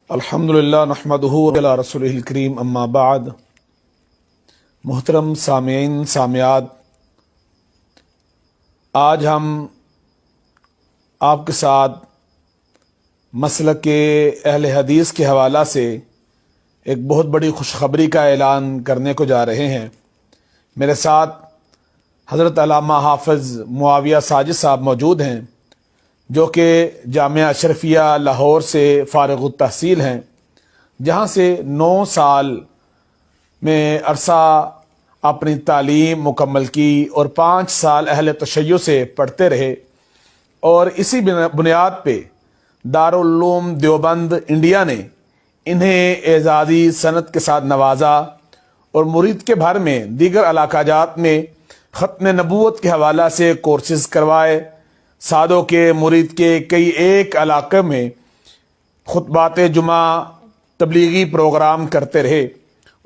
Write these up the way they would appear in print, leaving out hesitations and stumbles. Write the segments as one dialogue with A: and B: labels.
A: الحمدللہ نحمدہ وعلی رسولہ الکریم اما بعد۔ محترم سامعین سامعات، آج ہم آپ کے ساتھ مسلک اہل حدیث کے حوالہ سے ایک بہت بڑی خوشخبری کا اعلان کرنے کو جا رہے ہیں۔ میرے ساتھ حضرت علامہ حافظ معاویہ ساجد صاحب موجود ہیں، جو کہ جامعہ اشرفیہ لاہور سے فارغ التحصیل ہیں، جہاں سے 9 سال میں عرصہ اپنی تعلیم مکمل کی اور 5 سال اہل تشیع سے پڑھتے رہے، اور اسی بنیاد پہ دارالعلوم دیوبند انڈیا نے انہیں اعزازی سند کے ساتھ نوازا اور مرید کے بھر میں دیگر علاقہ جات میں ختم نبوت کے حوالہ سے کورسز کروائے۔ سادوں کے مرید کے کئی ایک علاقے میں خطبات جمعہ تبلیغی پروگرام کرتے رہے،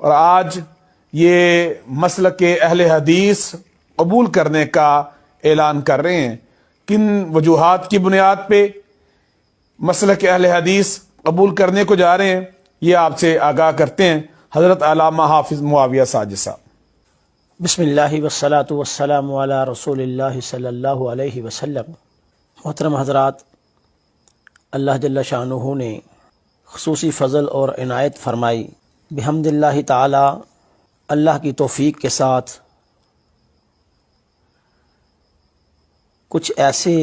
A: اور آج یہ مسلک اہل حدیث قبول کرنے کا اعلان کر رہے ہیں۔ کن وجوہات کی بنیاد پہ مسلک اہل حدیث قبول کرنے کو جا رہے ہیں، یہ آپ سے آگاہ کرتے ہیں حضرت علامہ حافظ معاویہ ساجد صاحب۔
B: بسم اللہ والصلاۃ والسلام علی رسول اللہ صلی اللہ علیہ وسلم۔ محترم حضرات، اللہ جل شانہ نے خصوصی فضل اور عنایت فرمائی۔ بحمد اللہ تعالی، اللہ کی توفیق کے ساتھ کچھ ایسے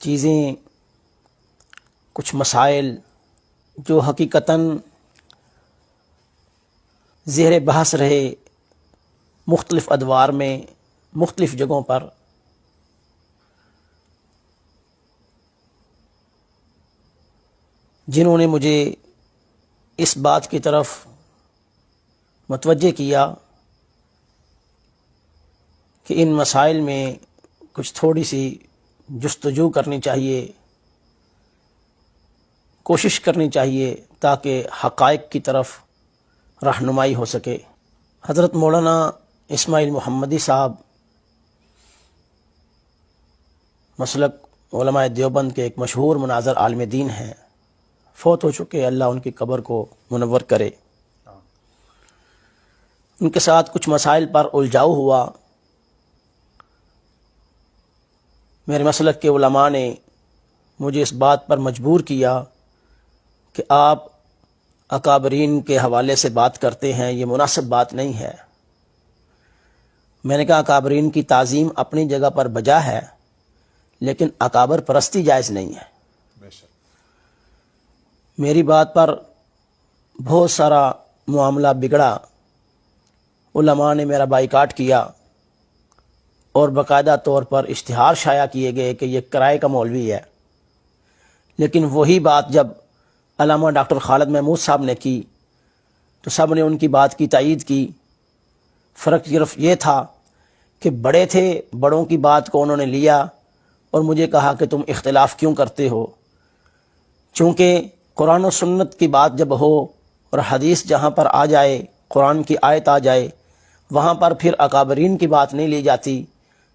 B: چیزیں، کچھ مسائل جو حقیقتاً زیر بحث رہے مختلف ادوار میں، مختلف جگہوں پر، جنہوں نے مجھے اس بات کی طرف متوجہ کیا کہ ان مسائل میں کچھ تھوڑی سی جستجو کرنی چاہیے، کوشش کرنی چاہیے تاکہ حقائق کی طرف رہنمائی ہو سکے۔ حضرت مولانا اسماعیل محمدی صاحب مسلک علماء دیوبند کے ایک مشہور مناظر عالم دین ہیں، فوت ہو چکے، اللہ ان کی قبر کو منور کرے۔ ان کے ساتھ کچھ مسائل پر الجھاؤ ہوا۔ میرے مسلک کے علماء نے مجھے اس بات پر مجبور کیا کہ آپ اکابرین کے حوالے سے بات کرتے ہیں، یہ مناسب بات نہیں ہے۔ میں نے کہا اکابرین کی تعظیم اپنی جگہ پر بجا ہے، لیکن اکابر پرستی جائز نہیں ہے۔ میری بات پر بہت سارا معاملہ بگڑا، علماء نے میرا بائیکاٹ کیا، اور باقاعدہ طور پر اشتہار شائع کیے گئے کہ یہ کرائے کا مولوی ہے۔ لیکن وہی بات جب علامہ ڈاکٹر خالد محمود صاحب نے کی تو سب نے ان کی بات کی تائید کی۔ فرق صرف یہ تھا کہ بڑے تھے، بڑوں کی بات کو انہوں نے لیا اور مجھے کہا کہ تم اختلاف کیوں کرتے ہو۔ چونکہ قرآن و سنت کی بات جب ہو اور حدیث جہاں پر آ جائے، قرآن کی آیت آ جائے، وہاں پر پھر اکابرین کی بات نہیں لی جاتی۔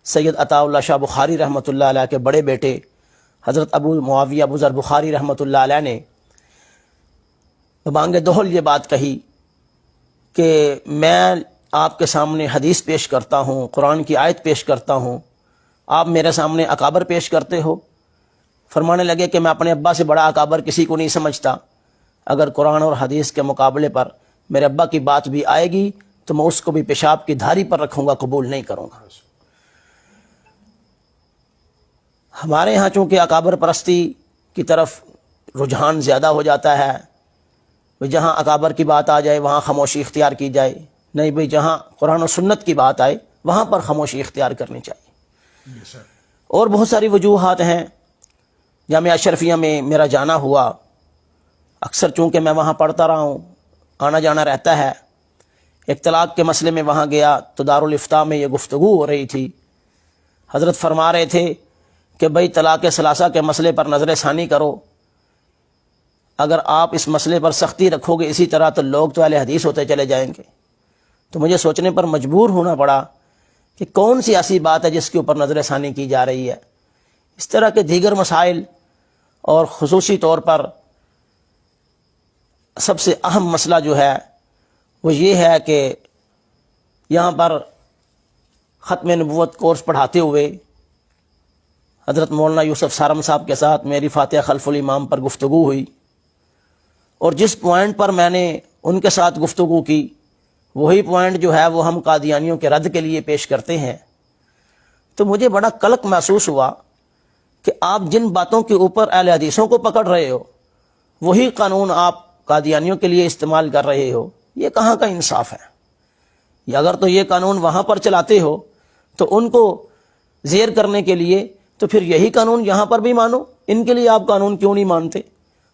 B: سید عطا اللہ شاہ بخاری رحمۃ اللہ علیہ کے بڑے بیٹے حضرت ابو معاویہ ابو ذر بخاری رحمۃ اللہ علیہ نے بانگ دہل یہ بات کہی کہ میں آپ کے سامنے حدیث پیش کرتا ہوں، قرآن کی آیت پیش کرتا ہوں، آپ میرے سامنے اکابر پیش کرتے ہو۔ فرمانے لگے کہ میں اپنے ابا سے بڑا اکابر کسی کو نہیں سمجھتا، اگر قرآن اور حدیث کے مقابلے پر میرے ابا کی بات بھی آئے گی تو میں اس کو بھی پیشاب کی دھاری پر رکھوں گا، قبول نہیں کروں گا۔ ہمارے ہاں چونکہ اکابر پرستی کی طرف رجحان زیادہ ہو جاتا ہے، جہاں اکابر کی بات آ جائے وہاں خاموشی اختیار کی جائے، نہیں بھئی جہاں قرآن و سنت کی بات آئے وہاں پر خاموشی اختیار کرنی چاہیے۔ اور بہت ساری وجوہات ہیں۔ جامعہ اشرفیہ میں میرا جانا ہوا، اکثر چونکہ میں وہاں پڑھتا رہا ہوں، آنا جانا رہتا ہے۔ ایک طلاق کے مسئلے میں وہاں گیا تو دارالافتاء میں یہ گفتگو ہو رہی تھی۔ حضرت فرما رہے تھے کہ بھئی طلاق ثلاثہ کے مسئلے پر نظر ثانی کرو، اگر آپ اس مسئلے پر سختی رکھو گے اسی طرح تو لوگ تو اہل حدیث ہوتے چلے جائیں گے۔ تو مجھے سوچنے پر مجبور ہونا پڑا کہ کون سی ایسی بات ہے جس کے اوپر نظر ثانی کی جا رہی ہے۔ اس طرح کے دیگر مسائل اور خصوصی طور پر سب سے اہم مسئلہ جو ہے وہ یہ ہے کہ یہاں پر ختم نبوت کورس پڑھاتے ہوئے حضرت مولانا یوسف سارم صاحب کے ساتھ میری فاتحہ خلف الامام پر گفتگو ہوئی، اور جس پوائنٹ پر میں نے ان کے ساتھ گفتگو کی وہی پوائنٹ جو ہے وہ ہم قادیانیوں کے رد کے لیے پیش کرتے ہیں، تو مجھے بڑا قلق محسوس ہوا کہ آپ جن باتوں کے اوپر اہل حدیثوں کو پکڑ رہے ہو وہی قانون آپ قادیانیوں کے لیے استعمال کر رہے ہو، یہ کہاں کا انصاف ہے؟ یا اگر تو یہ قانون وہاں پر چلاتے ہو تو ان کو زیر کرنے کے لیے تو پھر یہی قانون یہاں پر بھی مانو، ان کے لیے آپ قانون کیوں نہیں مانتے؟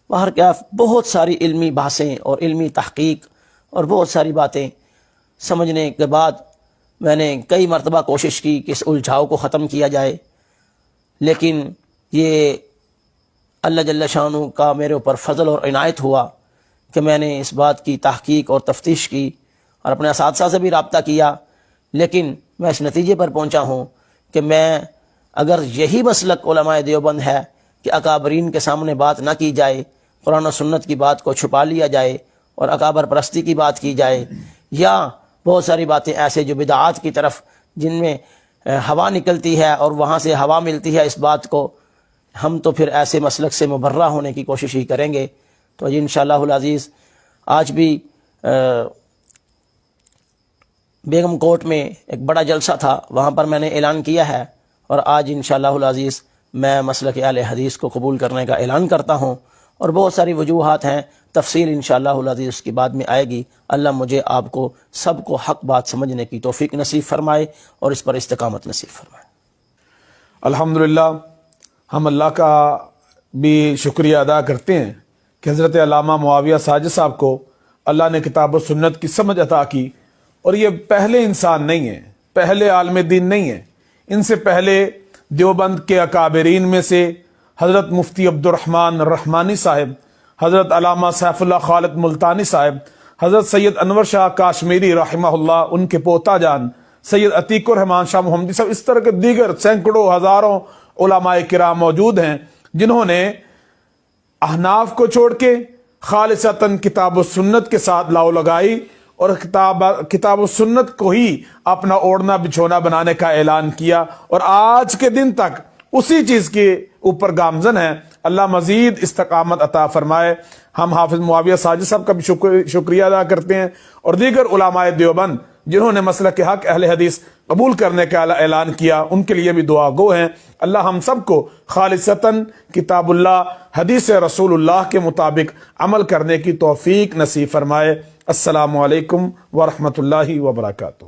B: باہر کیا بہت ساری علمی بحثیں اور علمی تحقیق اور بہت ساری باتیں سمجھنے کے بعد میں نے کئی مرتبہ کوشش کی کہ اس الجھاؤ کو ختم کیا جائے، لیکن یہ اللہ جل شانہ کا میرے اوپر فضل اور عنایت ہوا کہ میں نے اس بات کی تحقیق اور تفتیش کی اور اپنے اساتذہ سے بھی رابطہ کیا، لیکن میں اس نتیجے پر پہنچا ہوں کہ میں اگر یہی مسلک علماء دیوبند ہے کہ اکابرین کے سامنے بات نہ کی جائے، قرآن و سنت کی بات کو چھپا لیا جائے اور اکابر پرستی کی بات کی جائے، یا بہت ساری باتیں ایسے جو بدعات کی طرف جن میں ہوا نکلتی ہے اور وہاں سے ہوا ملتی ہے اس بات کو، ہم تو پھر ایسے مسلک سے مبرہ ہونے کی کوشش ہی کریں گے۔ تو جی انشاءاللہ العزیز آج بھی بیگم کوٹ میں ایک بڑا جلسہ تھا، وہاں پر میں نے اعلان کیا ہے، اور آج انشاءاللہ العزیز میں مسلک اہل حدیث کو قبول کرنے کا اعلان کرتا ہوں، اور بہت ساری وجوہات ہیں، تفصیل انشاءاللہ العزیز اس کی بعد میں آئے گی۔ اللہ مجھے آپ کو سب کو حق بات سمجھنے کی توفیق نصیب فرمائے اور اس پر استقامت نصیب فرمائے۔
A: الحمدللہ ہم اللہ کا بھی شکریہ ادا کرتے ہیں کہ حضرت علامہ معاویہ ساجد صاحب کو اللہ نے کتاب و سنت کی سمجھ عطا کی، اور یہ پہلے انسان نہیں ہیں، پہلے عالم دین نہیں ہیں، ان سے پہلے دیوبند کے اکابرین میں سے حضرت مفتی عبد الرحمن الرحمانی صاحب، حضرت علامہ سیف اللہ خالد ملتانی صاحب، حضرت سید انور شاہ کاشمیری رحمہ اللہ، ان کے پوتا جان سید عتیق الرحمان شاہ محمدی صاحب، اس طرح کے دیگر سینکڑوں ہزاروں علماء کرام موجود ہیں جنہوں نے احناف کو چھوڑ کے خالصتاً کتاب و سنت کے ساتھ لاؤ لگائی اور کتاب و سنت کو ہی اپنا اوڑھنا بچھونا بنانے کا اعلان کیا، اور آج کے دن تک اسی چیز کے اوپر گامزن ہے۔ اللہ مزید استقامت عطا فرمائے۔ ہم حافظ معاویہ ساجد صاحب کا بھی شکریہ ادا کرتے ہیں، اور دیگر علماء دیوبند جنہوں نے مسلک حق اہل حدیث قبول کرنے کا اعلان کیا، ان کے لیے بھی دعا گو ہیں۔ اللہ ہم سب کو خالصتاً کتاب اللہ حدیث رسول اللہ کے مطابق عمل کرنے کی توفیق نصیب فرمائے۔ السلام علیکم ورحمۃ اللہ وبرکاتہ۔